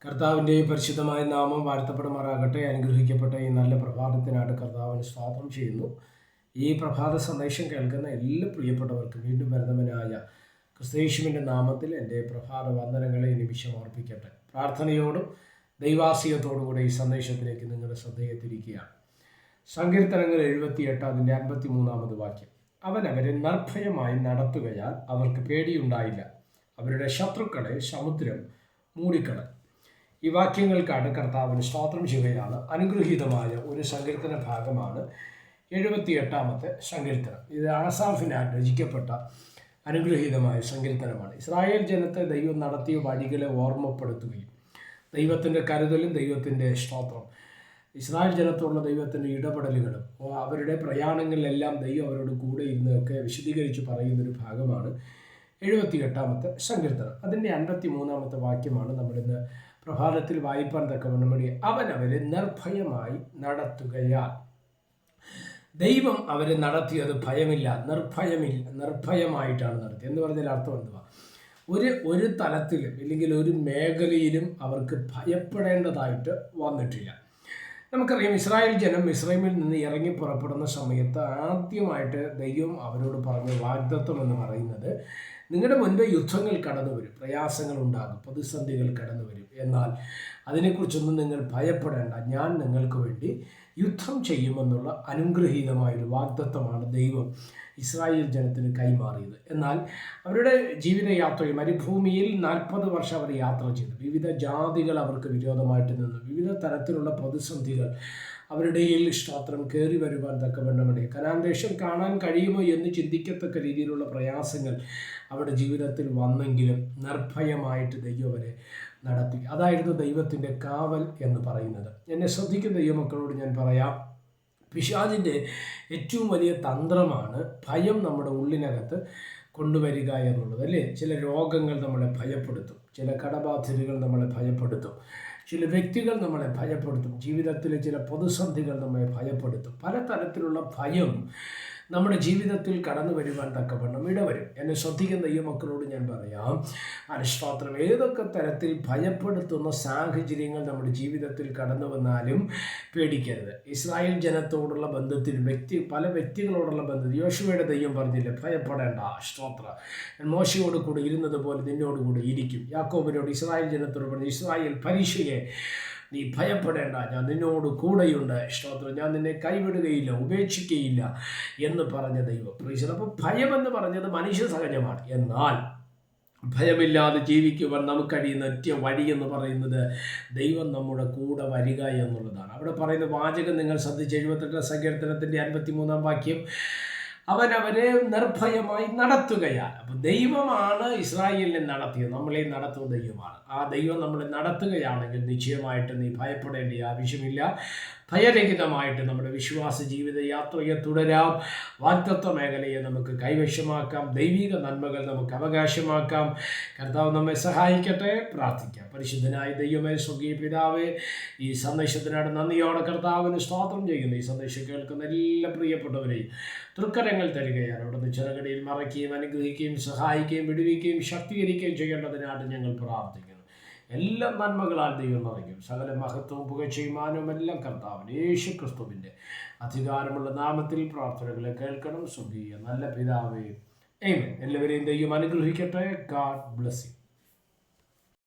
കർത്താവിൻ്റെ പരിശുദ്ധമായ നാമം വാഴ്ത്തപ്പെടുമാറാകട്ടെ. അനുഗ്രഹിക്കപ്പെട്ട ഈ നല്ല പ്രഭാതത്തിനായിട്ട് കർത്താവിന് സ്വാഗതം ചെയ്യുന്നു. ഈ പ്രഭാത സന്ദേശം കേൾക്കുന്ന എല്ലാ പ്രിയപ്പെട്ടവർക്കും വീണ്ടും വരുന്നവനായ ക്രിസ്തയേശുവിൻ്റെ നാമത്തിൽ എൻ്റെ പ്രഭാത വന്ദനങ്ങളെ നിമിഷം അർപ്പിക്കട്ടെ. പ്രാർത്ഥനയോടും ദൈവാശ്രയത്തോടും കൂടെ ഈ സന്ദേശത്തിലേക്ക് നിങ്ങളുടെ ശ്രദ്ധയെ തിരിക്കുകയാണ്. സങ്കീർത്തനങ്ങൾ 78 അതിൻ്റെ 53 വാക്യം. അവൻ അവരെ നിർഭയമായി നടത്തുകയാൽ അവർക്ക് പേടിയുണ്ടായില്ല. അവരുടെ ശത്രുക്കളെ സമുദ്രം മൂടിക്കളഞ്ഞു. ഈ വാക്യങ്ങൾക്കാണ് കർത്താവിന് സ്തോത്രം ചെയ്യുകയാണ്. അനുഗ്രഹീതമായ ഒരു സങ്കീർത്തന ഭാഗമാണ് 78 സങ്കീർത്തനം. ഇത് ആസാഫിനാൽ രചിക്കപ്പെട്ട അനുഗ്രഹീതമായ സങ്കീർത്തനമാണ്. ഇസ്രായേൽ ജനത്തെ ദൈവം നടത്തിയ വഴികളെ ഓർമ്മപ്പെടുത്തുകയും ദൈവത്തിൻ്റെ കരുതലും ദൈവത്തിൻ്റെ സ്തോത്രം, ഇസ്രായേൽ ജനത്തോടുള്ള ദൈവത്തിൻ്റെ ഇടപെടലുകളും അവരുടെ പ്രയാണങ്ങളിലെല്ലാം ദൈവം അവരോട് കൂടെ ഇരുന്നൊക്കെ വിശദീകരിച്ച് പറയുന്നൊരു ഭാഗമാണ് 78 സങ്കീർത്തനം. അതിൻ്റെ 53 വാക്യമാണ് നമ്മളിന്ന് പ്രഭാതത്തിൽ വായിപ്പാൻ തക്കവണ്ണം വേണ്ടി. അവൻ അവരെ നിർഭയമായി നടത്തുകയാൽ. ദൈവം അവരെ നടത്തിയത് ഭയമില്ല, നിർഭയമായിട്ടാണ് നടത്തിയത്. എന്ന് പറഞ്ഞാൽ അർത്ഥം എന്തുവാ? ഒരു തലത്തിലും ഇല്ലെങ്കിൽ ഒരു മേഖലയിലും അവർക്ക് ഭയപ്പെടേണ്ടതായിട്ട് വന്നിട്ടില്ല. നമുക്കറിയാം, ഇസ്രായേൽ ജനം മിസ്രൈമിൽ നിന്ന് ഇറങ്ങി പുറപ്പെടുന്ന സമയത്ത് ആദ്യമായിട്ട് ദൈവം അവരോട് പറഞ്ഞ വാഗ്ദത്തം എന്ന് പറയുന്നത്, നിങ്ങളുടെ മുൻപേ യുദ്ധങ്ങൾ കടന്നു വരും, പ്രയാസങ്ങൾ ഉണ്ടാകും, പ്രതിസന്ധികൾ കടന്നു വരും. എന്നാൽ അതിനെക്കുറിച്ചൊന്നും നിങ്ങൾ ഭയപ്പെടേണ്ട, ഞാൻ നിങ്ങൾക്ക് വേണ്ടി യുദ്ധം ചെയ്യുമെന്നുള്ള അനുഗ്രഹീതമായൊരു വാഗ്ദത്തമാണ് ദൈവം ഇസ്രായേൽ ജനത്തിന് കൈമാറിയത്. എന്നാൽ അവരുടെ ജീവിതയാത്രയിൽ മരുഭൂമിയിൽ 40 വർഷം അവർ യാത്ര ചെയ്തു. വിവിധ ജാതികൾ അവർക്ക് വിരോധമായിട്ട് നിന്നു. വിവിധ തരത്തിലുള്ള പ്രതിസന്ധികൾ അവരുടെ സ്തോത്രം കയറി വരുവാൻ തക്കവണ്ണമിടെ. കനാൻ ദേശം കാണാൻ കഴിയുമോ എന്ന് ചിന്തിക്കത്തക്ക രീതിയിലുള്ള പ്രയാസങ്ങൾ അവരുടെ ജീവിതത്തിൽ വന്നെങ്കിലും നിർഭയമായിട്ട് ദൈവം അവരെ നടത്തി. അതായിരുന്നു ദൈവത്തിൻ്റെ കാവൽ എന്ന് പറയുന്നത്. എന്നെ ശ്രദ്ധിക്കുന്ന ദൈവമക്കളോട് ഞാൻ പറയാം, പിശാചിൻ്റെ ഏറ്റവും വലിയ തന്ത്രമാണ് ഭയം നമ്മുടെ ഉള്ളിനകത്ത് കൊണ്ടുവരിക എന്നുള്ളത്, അല്ലേ? ചില രോഗങ്ങൾ നമ്മളെ ഭയപ്പെടുത്തും, ചില കടബാധ്യതകൾ നമ്മളെ ഭയപ്പെടുത്തും, ചില വ്യക്തികൾ നമ്മളെ ഭയപ്പെടുത്തും, ജീവിതത്തിലെ ചില പ്രതിസന്ധികൾ നമ്മളെ ഭയപ്പെടുത്തും. പലതരത്തിലുള്ള ഭയം നമ്മുടെ ജീവിതത്തിൽ കടന്നു വരുവാൻ തക്കവണ്ണം ഇടവരും. എന്നെ ശ്രദ്ധിക്കുന്ന ഈ മക്കളോട് ഞാൻ പറയാം, സ്തോത്രം, ഏതൊക്കെ തരത്തിൽ ഭയപ്പെടുത്തുന്ന സാഹചര്യങ്ങൾ നമ്മുടെ ജീവിതത്തിൽ കടന്നു വന്നാലും പേടിക്കരുത്. ഇസ്രായേൽ ജനത്തോടുള്ള ബന്ധത്തിൽ പല വ്യക്തികളോടുള്ള ബന്ധത്തിൽ യോശുവയുടെ ദൈവം പറഞ്ഞില്ലേ, ഭയപ്പെടേണ്ട, സ്തോത്രം, ഞാൻ മോശയോട് കൂടെ ഇരുന്നത് പോലെ നിന്നോടുകൂടെ ഇരിക്കും. യാക്കോബിനോട് ഇസ്രായേൽ ജനത്തോട് പറഞ്ഞു, ഇസ്രായേൽ പരീക്ഷയെ നീ ഭയപ്പെടേണ്ട, ഞാൻ നിന്നോട് കൂടെയുണ്ട്, സ്തോത്രം, ഞാൻ നിന്നെ കൈവിടുകയില്ല, ഉപേക്ഷിക്കുകയില്ല എന്ന് പറഞ്ഞ ദൈവം. അപ്പോൾ ഭയമെന്ന് പറഞ്ഞത് മനുഷ്യ സഹജമാണ്. എന്നാൽ ഭയമില്ലാതെ ജീവിക്കുവാൻ നമുക്ക് കഴിയുന്ന ഒറ്റ വഴി എന്ന് പറയുന്നത് ദൈവം നമ്മുടെ കൂടെ വരിക എന്നുള്ളതാണ്. അവിടെ പറയുന്ന വാചകം നിങ്ങൾ ശ്രദ്ധിച്ച് 78 സങ്കീർത്തനത്തിൻ്റെ 53 വാക്യം, അവൻ അവരെ നിർഭയമായി നടത്തുകയാണ്. അപ്പം ദൈവമാണ് ഇസ്രായേലിനെ നടത്തിയത്, നമ്മളെ നടത്തുന്ന ദൈവമാണ്. ആ ദൈവം നമ്മളെ നടത്തുകയാണെങ്കിൽ നിശ്ചയമായിട്ട് നീ ഭയപ്പെടേണ്ട ആവശ്യമില്ല. ഭയരഹിതമായിട്ട് നമ്മുടെ വിശ്വാസ ജീവിത യാത്രയെ തുടരാം. വാഗ്ദത്ത മേഖലയെ നമുക്ക് കൈവശമാക്കാം. ദൈവിക നന്മകൾ നമുക്ക് അവകാശമാക്കാം. കർത്താവ് നമ്മെ സഹായിക്കട്ടെ. പ്രാർത്ഥിക്കാം. പരിശുദ്ധനായ ദൈവമേ, സ്വർഗീയ പിതാവേ, ഈ സന്ദേശത്തിനായിട്ട് നന്ദിയോടെ കർത്താവിന് സ്തോത്രം ചെയ്യുന്നു. ഈ സന്ദേശം കേൾക്കുന്ന എല്ലാ പ്രിയപ്പെട്ടവരെയും തൃക്കരങ്ങൾ തരികയാണ്. അവിടുന്ന് ചിറകടിയിൽ മറയ്ക്കുകയും അനുഗ്രഹിക്കുകയും സഹായിക്കുകയും വിടുവിക്കുകയും ശക്തീകരിക്കുകയും ചെയ്യേണ്ടതിനായിട്ട് ഞങ്ങൾ പ്രാർത്ഥിക്കുന്നു. എല്ലാ നന്മകളാൽ ദൈവം നിറയ്ക്കും. സകല മഹത്വവും പുകഴ്ചയും മാനവും എല്ലാം കർത്താവിന് യേശു ക്രിസ്തുവിൻ്റെ അധികാരമുള്ള നാമത്തിൽ പ്രാർത്ഥനകളെ കേൾക്കണം. സ്വർഗീയ നല്ല പിതാവേ, ആമേൻ. എല്ലാവരെയും ദൈവം അനുഗ്രഹിക്കട്ടെ. God bless you.